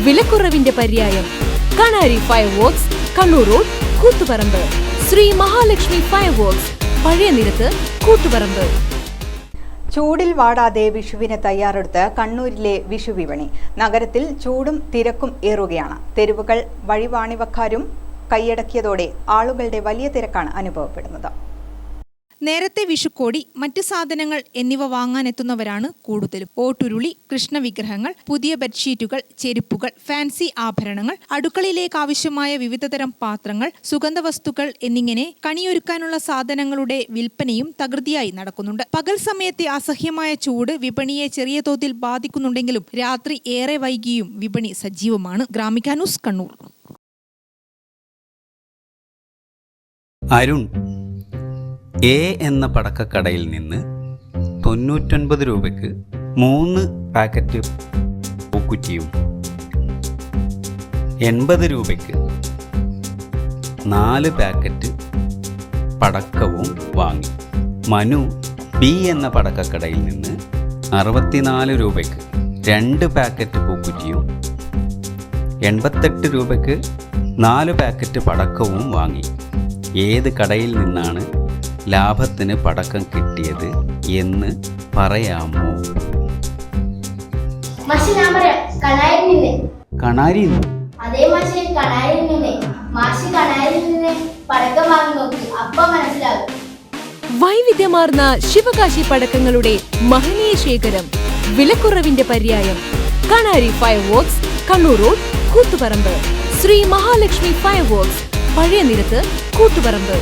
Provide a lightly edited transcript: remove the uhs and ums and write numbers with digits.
വിലക്കുറവിന്റെ പര്യായം. Kanari fireworks, Kannur road, Koothuparamba. Sree Mahalakshmi fireworks, പഴയ നിരത്ത്, കൂത്തുപറമ്പ്. ചൂടിൽ വാടാതെ വിഷുവിന് തയ്യാറെടുത്ത് കണ്ണൂരിലെ വിഷു വിപണി. നഗരത്തിൽ ചൂടും തിരക്കും ഏറുകയാണ്. തെരുവുകൾ വഴിവാണിവക്കാരും കൈയടക്കിയതോടെ ആളുകളുടെ വലിയ തിരക്കാണ് അനുഭവപ്പെടുന്നത്. നേരത്തെ വിഷുക്കോടി, മറ്റ് സാധനങ്ങൾ എന്നിവ വാങ്ങാനെത്തുന്നവരാണ് കൂടുതലും. ഓട്ടുരുളി, കൃഷ്ണവിഗ്രഹങ്ങൾ, പുതിയ ബെഡ്ഷീറ്റുകൾ, ചെരുപ്പുകൾ, ഫാൻസി ആഭരണങ്ങൾ, അടുക്കളയിലേക്ക് ആവശ്യമായ വിവിധതരം പാത്രങ്ങൾ, സുഗന്ധവസ്തുക്കൾ എന്നിങ്ങനെ കണിയൊരുക്കാനുള്ള സാധനങ്ങളുടെ വിൽപ്പനയും തകൃതിയായി നടക്കുന്നുണ്ട്. പകൽ സമയത്തെ അസഹ്യമായ ചൂട് വിപണിയെ ചെറിയ തോതിൽ ബാധിക്കുന്നുണ്ടെങ്കിലും രാത്രി ഏറെ വൈകിയും വിപണി സജീവമാണ്. ഗ്രാമിക ന്യൂസ്, കണ്ണൂർ. അരുൺ എ എന്ന പടക്കക്കടയിൽ നിന്ന് 99 രൂപയ്ക്ക് 3 പാക്കറ്റ് പൂക്കുറ്റിയും 80 രൂപയ്ക്ക് 4 പാക്കറ്റ് പടക്കവും വാങ്ങി. മനു ബി എന്ന പടക്കക്കടയിൽ നിന്ന് 64 രൂപയ്ക്ക് 2 പാക്കറ്റ് പൂക്കുറ്റിയും 88 രൂപയ്ക്ക് 4 പാക്കറ്റ് പടക്കവും വാങ്ങി. ഏത് കടയിൽ നിന്നാണ് ലാഭത്തിന് പടക്കം കിട്ടിയത് എന്ന് പറയാമോ? കണാരി വൈവിധ്യമാർന്ന ശിവകാശി പടക്കങ്ങളുടെ മഹനീയ ശേഖരം. വിലക്കുറവിന്റെ പര്യായം. Kanari fireworks, Kannur road, Koothuparamba. Sree Mahalakshmi fireworks, പഴയ നിരത്ത്, കൂത്തുപറമ്പ്.